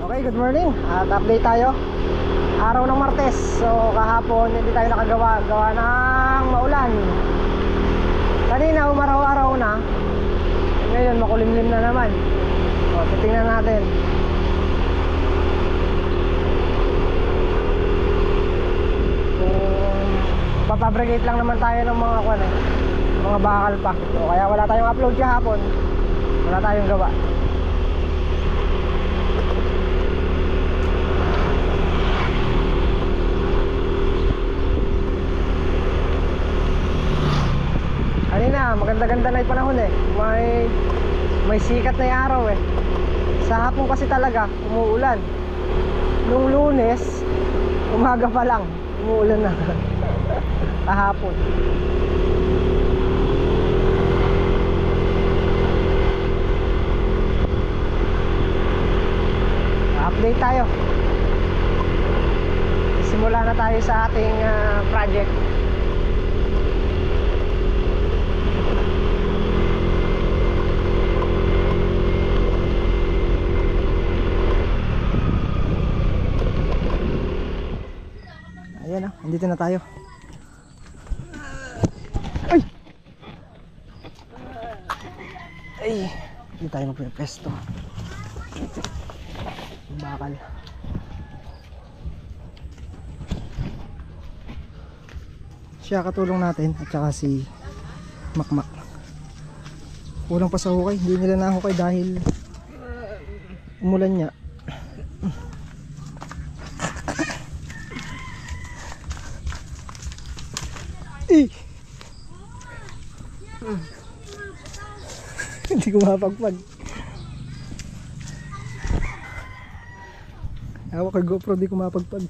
Okay, good morning. At update tayo. Araw ng Martes. So kahapon hindi tayo nakagawa. Gawa ng maulan. Kanina umaraw-araw na. Ngayon makulimlim na naman. So titingnan natin. Papabrigate lang naman tayo ng mga mga bakal pa. So kaya wala tayong upload kahapon. Wala tayong gawa. Kanina maganda-ganda na yung panahon eh. May sikat na yung araw eh. Sa hapon kasi talaga umuulan. Nung Lunes umaga pa lang umuulan na. Kahapon. Update tayo. Simula na tayo sa ating project. Ayan na, andito na tayo. Ay, hindi tayo magpepesto. Bakal. Siya katulong natin at saka si Makmak. Kulang pa sa hukay, hindi nila nahukay dahil umulan niya. Hindi ko mapagpag. Hawak kay GoPro, di ko mapagpag.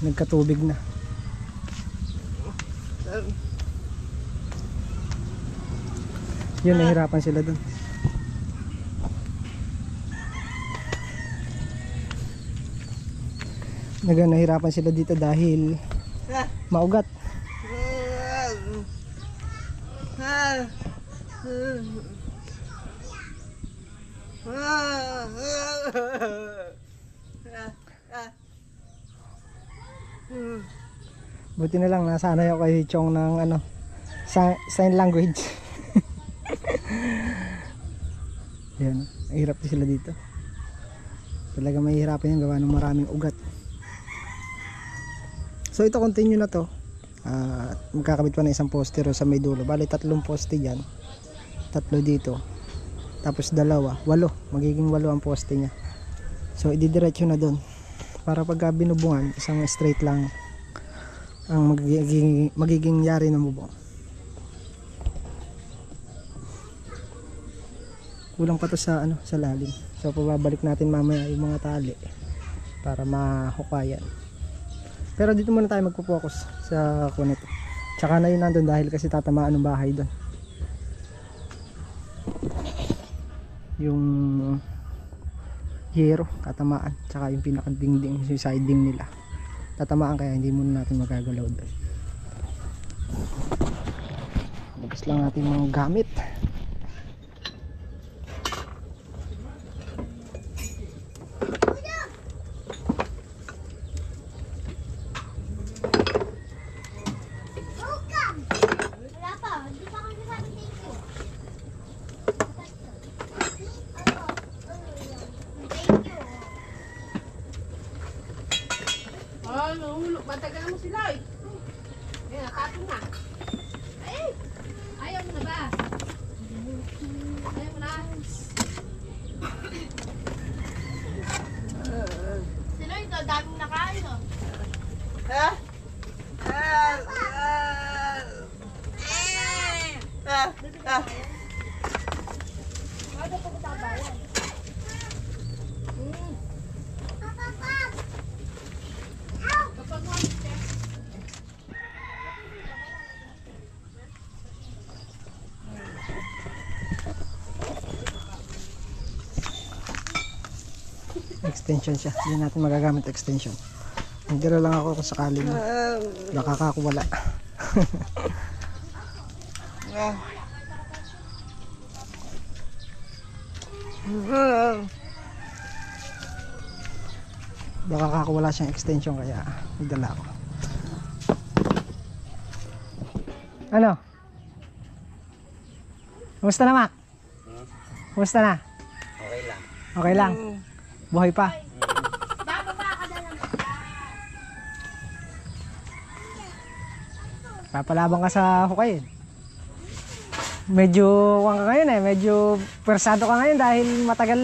Nagkatubig na. Yun, nahirapan sila dun. Nahirapan sila dito dahil maugat. Buti na lang nasanay ako kay Chong ng sign language. Yan, mahirap din sila dito. Talaga mahihirapan yung gawa ng maraming ugat. So ito continue na to. Magkakabit pa na isang poste sa may dulo. Bali 3 poste dyan, 3 dito, tapos 2, 8. Magiging 8 ang poste nya. So ididiretso na doon para pagka binubungan isang straight lang ang magiging yari ng bubong. Kulang pa to sa sa lalim. So pababalik natin mamaya yung mga tali para mahukayan. Pero dito muna tayo magpo-focus sa kunit. Tsaka na yun nandun dahil kasi tatamaan ng bahay doon. Yung hero tatamaan. Tsaka yung pinakadingding, yung siding nila tatamaan, kaya hindi muna natin magagalaw doon. Labas lang natin mga gamit. Nahulog, matagal mo sila eh. Ayan, nakatong na. Ay! Ayaw mo na ba? Ayaw mo na. Sila ito, daming nakain oh. Ha? Ano po ba tabayan? Extension siya, hindi natin magagamit extension. Nagdala lang ako kung sakaling nakakakuwala. Baka kakawala siyang extension kaya nagdala ako. Ano? Kumusta na, Mac? Kumusta na? Okay lang. Okay lang? Buhay pa? Bababa ka na lang. Papalabang ka sa hukay. Medyo kuwang ka ngayon eh. Medyo persado ka ngayon dahil matagal.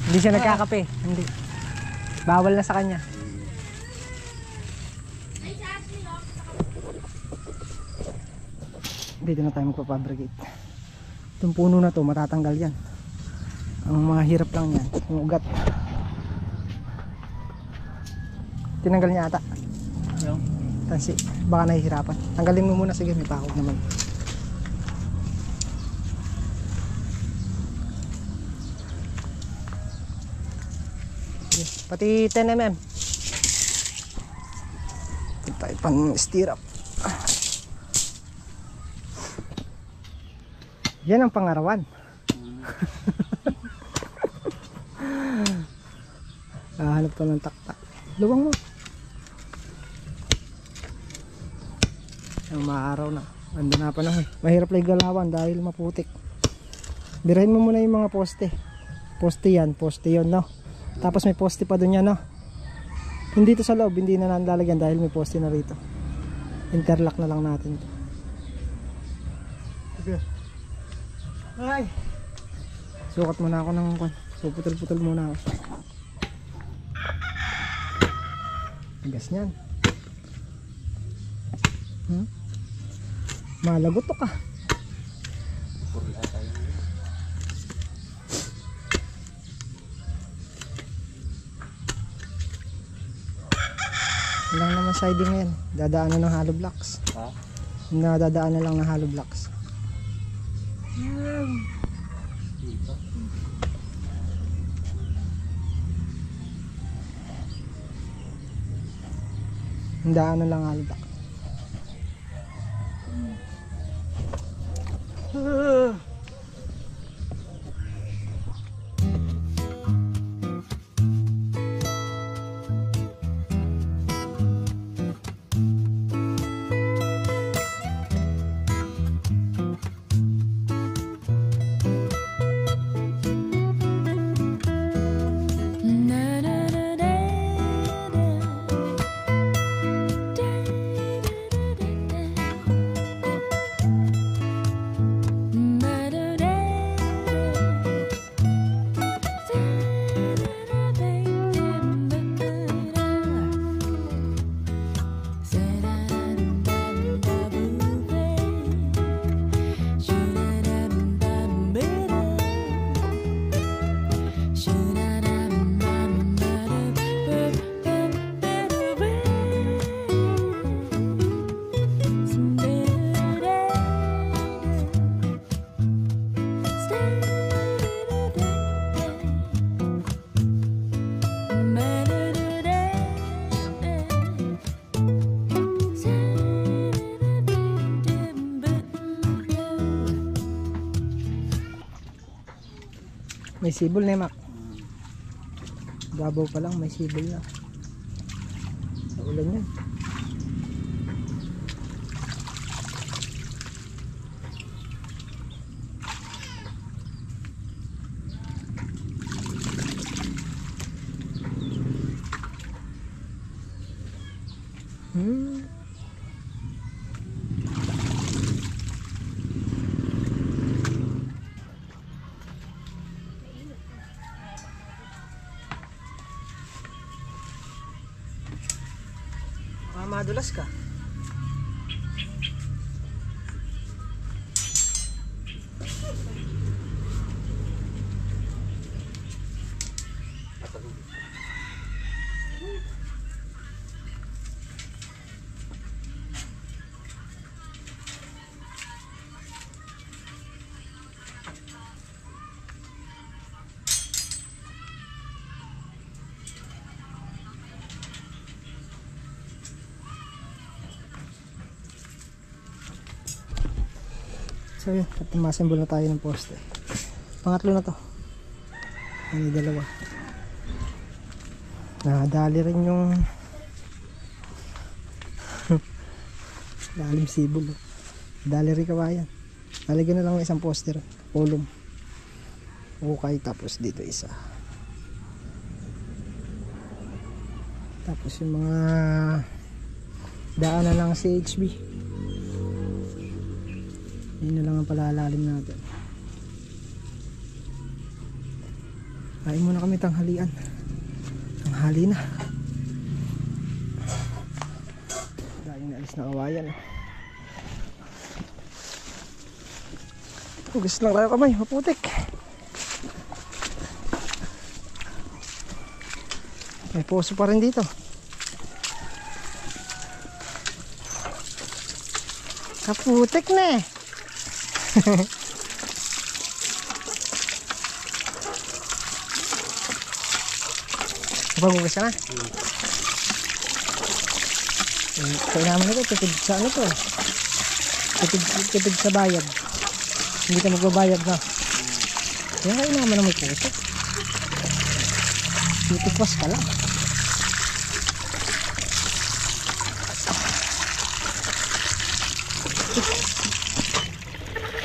Hindi siya nagkakape. Hindi. Bawal na sa kanya. Dito na tayo magpapabricate. Itong puno na to matatanggal yan. Ang mga hirap lang yan yung ugat. Tinanggal niya ata yung tansi. Baka nahihirapan. Tanggalin mo muna. Sige, may pakog naman. Sige, pati 10mm. Ito tayo pang stirrup. Yan ang pangarawan. Hanap pa ng taktak. Luwang mo. Ang maaraw na. Ando na pa na. Mahirap lang galawan dahil maputik. Birahin mo muna yung mga poste. Poste yan, poste yun, no? Tapos may poste pa dun yan, no? Hindi to sa loob, hindi na nalalagyan dahil may poste na rito. Interlock na lang natin to. Okay. Ay! Sukat muna ako ng puputol-putol muna ako. Tigas niyan. Malagot to ka. Lang naman siding ngayon. Dadaanan ng hollow blocks. Ha? Dadaanan lang ng hollow blocks. Daanan lang hollow block. May sibol na, Mac. Babaw pa lang, may sibol na. Sa ulan yan. Madulas ka. So yun, at masembol na tayo ng poste. Pangatlo na to. Ano, dalawa. Nadali rin yung lalim sibol. Dali rin kawayan. Lalagyan na lang ng isang poster. Kolom. Okay, tapos dito isa. Tapos yung mga daan na lang CHB. Yun na lang ang palalalim natin. Kain muna kami tanghalian. Tanghali na. Dahil naalis na kawayan. Hugas lang tayo kamay, maputik. May poso pa rin dito. Kaputik na eh. Pagugas ka na? Kaya naman ito, tipid sa ano to. Tipid sa bayad. Hindi ka magbabayad na. Kaya kayo naman na may puso. Titipas ka lang.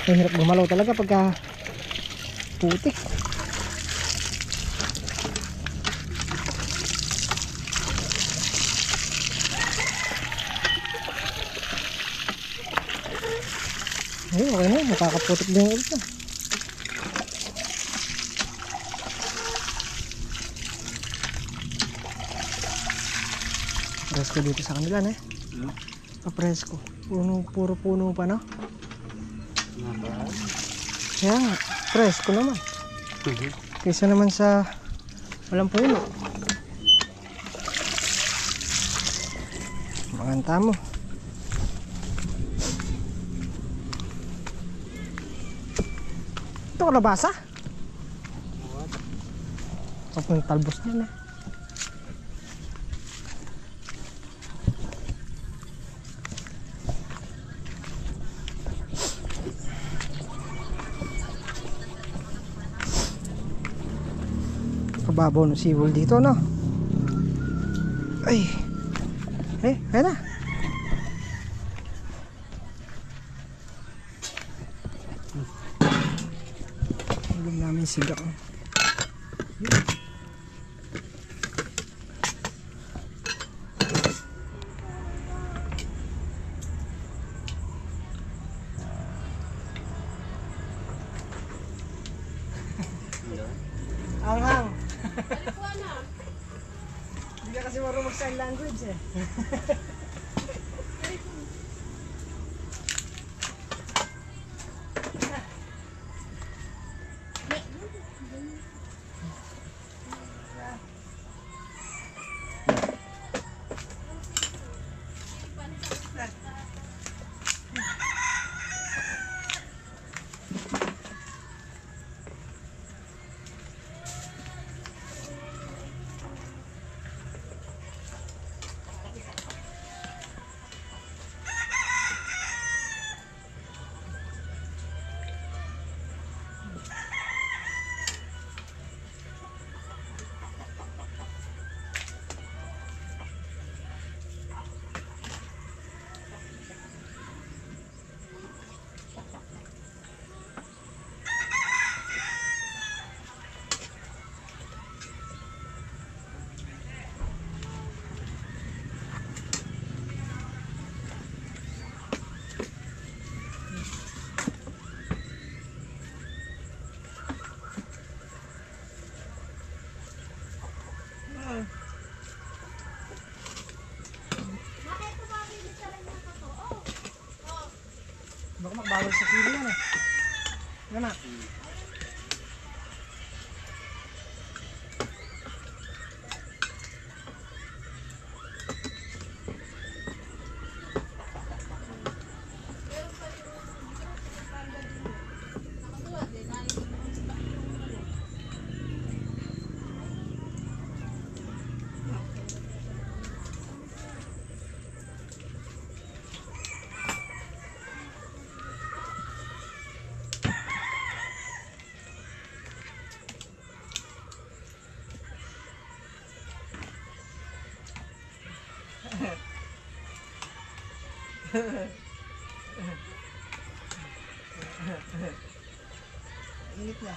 Ay, hirap gumalaw talaga pagka putik. Ayun, okay na. Nakakaputik din yung ulit. Presko dito sa kanila, eh. Papresko. Puro puno pa, no? Kaya nga, presko naman. Kaysa naman sa walang puno. Maganda mo. Ito kalabasa? Tapos yung talbos niya na. Kababaw ng seawall dito, no? Ay! Ayan na! Alam namin sigang. Anghang! Hindi ka kasi marunong mag-sign language eh. Baka magbawal sa kilo yan eh. Yan na. Init na.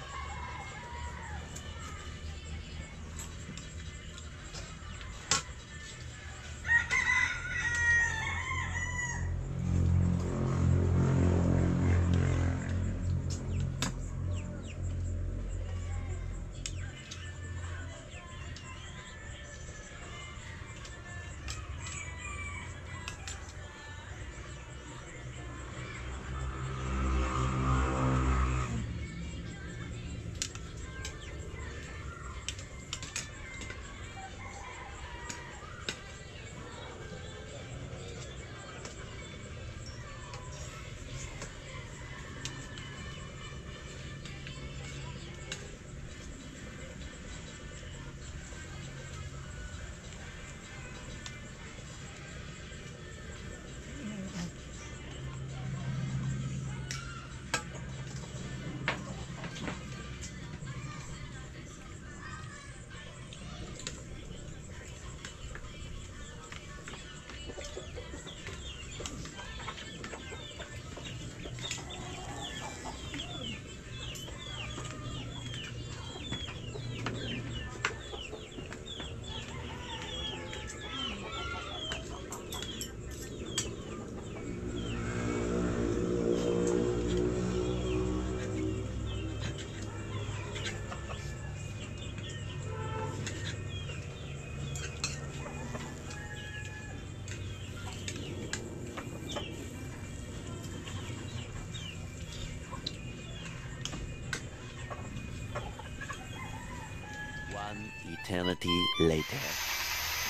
One eternity later.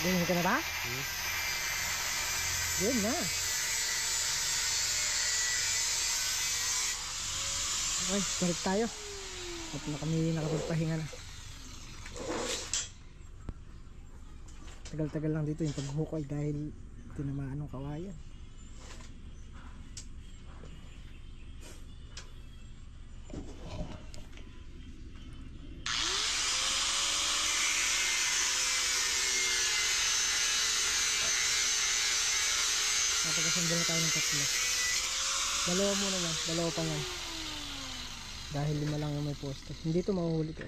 Ganyan ka na ba? Ganyan na. Okay, balik tayo. At na kami nakapagpahinga na. Tagal-tagal lang dito yung paghukay dahil tinamaan ng kawayan. Napagkasandal na tayo ng tatlo. Dalawa muna yan, dalawa pa yan. Dahil 5 lang yung may poste. Hindi ito mahuhuli ko.